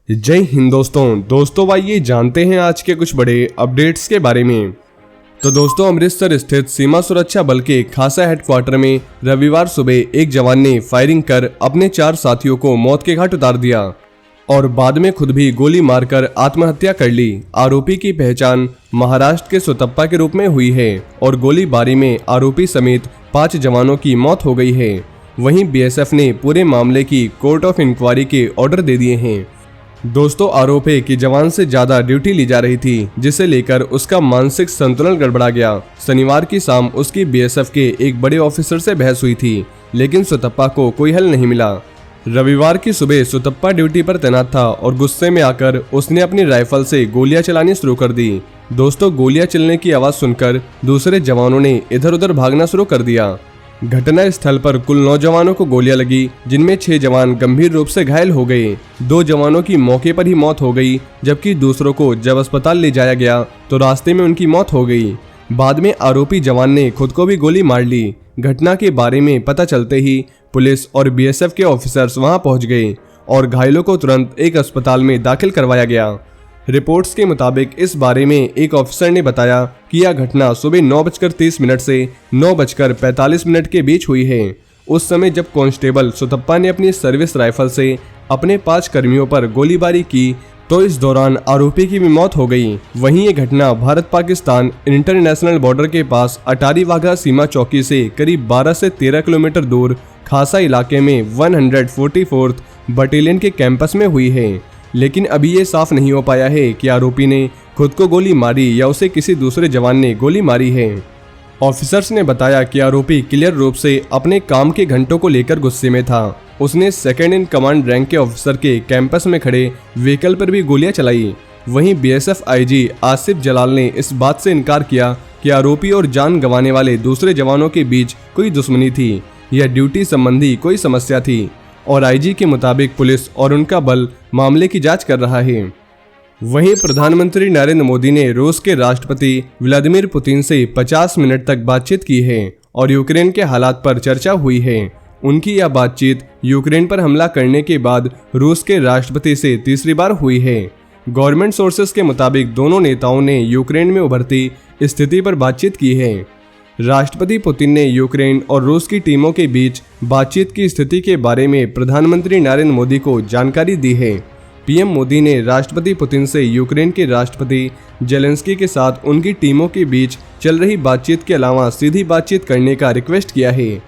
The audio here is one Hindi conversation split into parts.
जय हिंद दोस्तों आइए जानते हैं आज के कुछ बड़े अपडेट्स के बारे में। तो दोस्तों, अमृतसर स्थित सीमा सुरक्षा बल के खासा हेडक्वार्टर में रविवार सुबह एक जवान ने फायरिंग कर अपने 4 साथियों को मौत के घाट उतार दिया और बाद में खुद भी गोली मारकर आत्महत्या कर ली। आरोपी की पहचान महाराष्ट्र के सुतप्पा के रूप में हुई है और गोलीबारी में आरोपी समेत 5 जवानों की मौत हो गई है। वहीं बीएसएफ ने पूरे मामले की कोर्ट ऑफ इंक्वायरी के ऑर्डर दे दिए हैं। दोस्तों, आरोप है कि जवान से ज्यादा ड्यूटी ली जा रही थी, जिसे लेकर उसका मानसिक संतुलन गड़बड़ा गया। शनिवार की शाम उसकी बीएसएफ के एक बड़े ऑफिसर से बहस हुई थी, लेकिन सुतप्पा को कोई हल नहीं मिला। रविवार की सुबह सुतप्पा ड्यूटी पर तैनात था और गुस्से में आकर उसने अपनी राइफल से गोलियां चलानी शुरू कर दी। दोस्तों, गोलियां चलने की आवाज सुनकर दूसरे जवानों ने इधर उधर भागना शुरू कर दिया। घटना स्थल पर कुल 9 जवानों को गोलियां लगी, जिनमें 6 जवान गंभीर रूप से घायल हो गए। 2 जवानों की मौके पर ही मौत हो गई, जबकि दूसरों को जब अस्पताल ले जाया गया तो रास्ते में उनकी मौत हो गई। बाद में आरोपी जवान ने खुद को भी गोली मार ली। घटना के बारे में पता चलते ही पुलिस और बीएसएफ के ऑफिसर्स वहां पहुंच गए और घायलों को तुरंत एक अस्पताल में दाखिल करवाया गया। रिपोर्ट्स के मुताबिक इस बारे में एक ऑफिसर ने बताया कि यह घटना सुबह 9:30 से 9:45 के बीच हुई है। उस समय जब कांस्टेबल सुतप्पा ने अपनी सर्विस राइफल से अपने 5 कर्मियों पर गोलीबारी की तो इस दौरान आरोपी की भी मौत हो गई। वहीं ये घटना भारत पाकिस्तान इंटरनेशनल बॉर्डर के पास अटारी वाघा सीमा चौकी से करीब 12 से 13 किलोमीटर दूर खासा इलाके में 144th बटालियन के कैंपस में हुई है। लेकिन अभी ये साफ नहीं हो पाया है कि आरोपी ने खुद को गोली मारी या उसे किसी दूसरे जवान ने गोली मारी है। ऑफिसर्स ने बताया कि आरोपी क्लियर रूप से अपने काम के घंटों को लेकर गुस्से में था। उसने सेकंड इन कमांड रैंक के ऑफिसर के कैंपस में खड़े व्हीकल पर भी गोलियां चलाई। वहीं बीएसएफ आईजी आसिफ जलाल ने इस बात से इनकार किया कि आरोपी और जान गंवाने वाले दूसरे जवानों के बीच कोई दुश्मनी थी या ड्यूटी संबंधी कोई समस्या थी, और आईजी के मुताबिक पुलिस और उनका बल मामले की जांच कर रहा है। वहीं प्रधानमंत्री नरेंद्र मोदी ने रूस के राष्ट्रपति व्लादिमीर पुतिन से 50 मिनट तक बातचीत की है और यूक्रेन के हालात पर चर्चा हुई है। उनकी यह बातचीत यूक्रेन पर हमला करने के बाद रूस के राष्ट्रपति से तीसरी बार हुई है। गवर्नमेंट सोर्सेस के मुताबिक दोनों नेताओं ने यूक्रेन में उभरती स्थिति पर बातचीत की है। राष्ट्रपति पुतिन ने यूक्रेन और रूस की टीमों के बीच बातचीत की स्थिति के बारे में प्रधानमंत्री नरेंद्र मोदी को जानकारी दी है। पीएम मोदी ने राष्ट्रपति पुतिन से यूक्रेन के राष्ट्रपति जेलेंस्की के साथ उनकी टीमों के बीच चल रही बातचीत के अलावा सीधी बातचीत करने का रिक्वेस्ट किया है।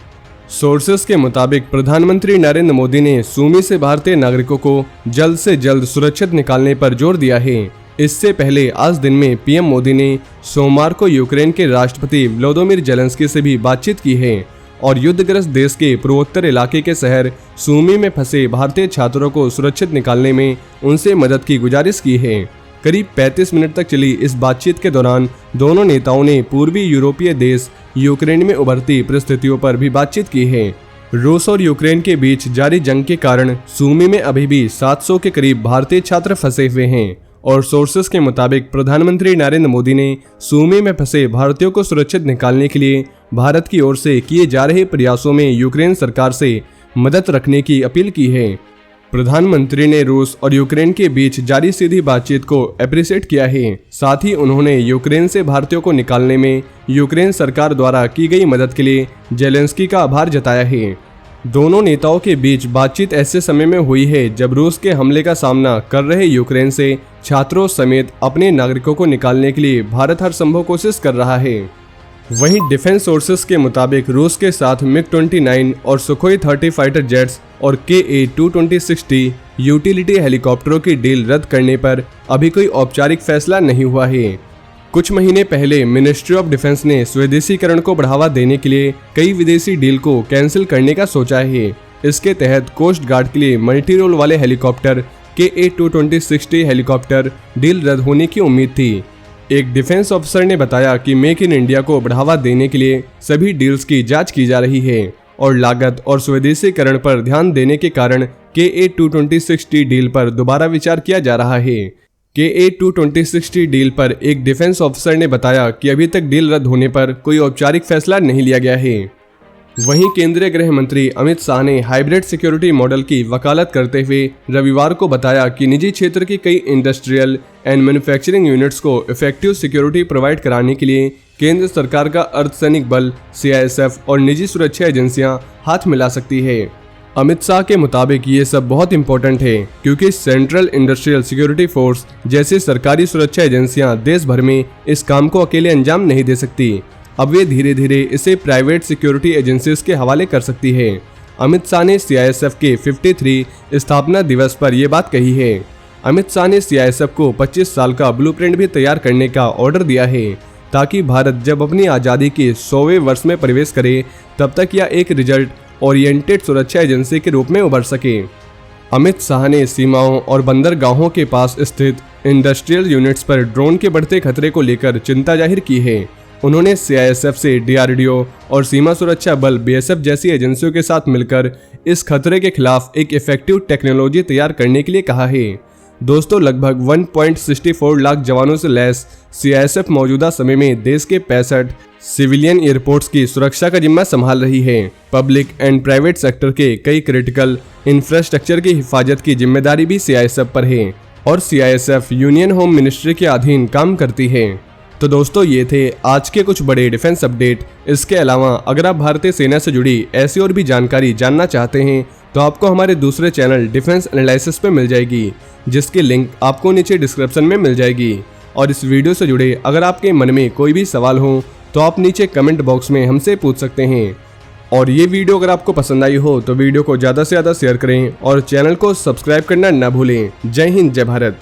सोर्सेस के मुताबिक प्रधानमंत्री नरेंद्र मोदी ने सूमी से भारतीय नागरिकों को जल्द से जल्द सुरक्षित निकालने पर जोर दिया है। इससे पहले आज दिन में पीएम मोदी ने सोमवार को यूक्रेन के राष्ट्रपति व्लादिमीर जेलेंस्की से भी बातचीत की है और युद्धग्रस्त देश के पूर्वोत्तर इलाके के शहर सूमी में फंसे भारतीय छात्रों को सुरक्षित निकालने में उनसे मदद की गुजारिश की है। करीब 35 मिनट तक चली इस बातचीत के दौरान दोनों नेताओं ने पूर्वी यूरोपीय देश यूक्रेन में उभरती परिस्थितियों पर भी बातचीत की है। रूस और यूक्रेन के बीच जारी जंग के कारण सूमी में अभी भी 700 के करीब भारतीय छात्र फंसे हुए हैं और सोर्सेस के मुताबिक प्रधानमंत्री नरेंद्र मोदी ने सूमी में फंसे भारतीयों को सुरक्षित निकालने के लिए भारत की ओर से किए जा रहे प्रयासों में यूक्रेन सरकार से मदद रखने की अपील की है। प्रधानमंत्री ने रूस और यूक्रेन के बीच जारी सीधी बातचीत को अप्रिशिएट किया है। साथ ही उन्होंने यूक्रेन से भारतीयों को निकालने में यूक्रेन सरकार द्वारा की गई मदद के लिए जेलेंस्की का आभार जताया है। दोनों नेताओं के बीच बातचीत ऐसे समय में हुई है जब रूस के हमले का सामना कर रहे यूक्रेन से छात्रों समेत अपने नागरिकों को निकालने के लिए भारत हर संभव कोशिश कर रहा है। वहीं डिफेंस सोर्सेस के मुताबिक रूस के साथ MiG-29 और सुखोई 30 फाइटर जेट्स और KA-220-60 यूटिलिटी हेलीकॉप्टरों की डील रद्द करने पर अभी कोई औपचारिक फैसला नहीं हुआ है। कुछ महीने पहले मिनिस्ट्री ऑफ डिफेंस ने स्वदेशीकरण को बढ़ावा देने के लिए कई विदेशी डील को कैंसिल करने का सोचा है। इसके तहत कोस्ट गार्ड के लिए मल्टी रोल वाले हेलीकॉप्टर KA-220-60 हेलीकॉप्टर डील रद्द होने की उम्मीद थी। एक डिफेंस ऑफिसर ने बताया कि मेक इन इंडिया को बढ़ावा देने के लिए सभी डील्स की जांच की जा रही है और लागत और स्वदेशीकरण पर ध्यान देने के कारण KA-220-60 डील पर दोबारा विचार किया जा रहा है। KA-220-60 डील पर एक डिफेंस ऑफिसर ने बताया कि अभी तक डील रद्द होने पर कोई औपचारिक फैसला नहीं लिया गया है। वहीं केंद्रीय गृह मंत्री अमित शाह ने हाइब्रिड सिक्योरिटी मॉडल की वकालत करते हुए रविवार को बताया कि निजी क्षेत्र की कई इंडस्ट्रियल एंड मैन्युफैक्चरिंग यूनिट्स को इफेक्टिव सिक्योरिटी प्रोवाइड कराने के लिए केंद्र सरकार का अर्धसैनिक बल CISF और निजी सुरक्षा एजेंसियां हाथ मिला सकती है। अमित शाह के मुताबिक ये सब बहुत इंपॉर्टेंट है क्योंकि सेंट्रल इंडस्ट्रियल सिक्योरिटी फोर्स जैसी सरकारी सुरक्षा एजेंसियां देश भर में इस काम को अकेले अंजाम नहीं दे सकती। अब वे धीरे धीरे इसे प्राइवेट सिक्योरिटी एजेंसीज के हवाले कर सकती है। अमित शाह ने CISF के 53 स्थापना दिवस पर यह बात कही है। अमित शाह ने CISF को 25 साल का ब्लूप्रिंट भी तैयार करने का ऑर्डर दिया है ताकि भारत जब अपनी आज़ादी के 100वें वर्ष में प्रवेश करे तब तक यह एक रिजल्ट ओरिएंटेड सुरक्षा एजेंसी के रूप में उभर सके। अमित शाह ने सीमाओं और बंदरगाहों के पास स्थित इंडस्ट्रियल यूनिट्स पर ड्रोन के बढ़ते खतरे को लेकर चिंता जाहिर की है। उन्होंने CISF से DRDO और सीमा सुरक्षा बल BSF जैसी एजेंसियों के साथ मिलकर इस खतरे के खिलाफ एक इफेक्टिव टेक्नोलॉजी तैयार करने के लिए कहा है। दोस्तों, लगभग 1.64 लाख जवानों से लैस CISF मौजूदा समय में देश के 65 सिविलियन एयरपोर्ट्स की सुरक्षा का जिम्मा संभाल रही है। पब्लिक एंड प्राइवेट सेक्टर के कई क्रिटिकल इंफ्रास्ट्रक्चर की हिफाजत की जिम्मेदारी भी CISF पर है और CISF यूनियन होम मिनिस्ट्री के अधीन काम करती है। तो दोस्तों, ये थे आज के कुछ बड़े डिफेंस अपडेट। इसके अलावा अगर आप भारतीय सेना से जुड़ी ऐसी और भी जानकारी जानना चाहते हैं तो आपको हमारे दूसरे चैनल डिफेंस एनालिसिस पे मिल जाएगी, जिसकी लिंक आपको नीचे डिस्क्रिप्शन में मिल जाएगी। और इस वीडियो से जुड़े अगर आपके मन में कोई भी सवाल हो तो आप नीचे कमेंट बॉक्स में हमसे पूछ सकते हैं। और ये वीडियो अगर आपको पसंद आई हो तो वीडियो को ज़्यादा से ज़्यादा शेयर करें और चैनल को सब्सक्राइब करना न भूलें। जय हिंद, जय भारत।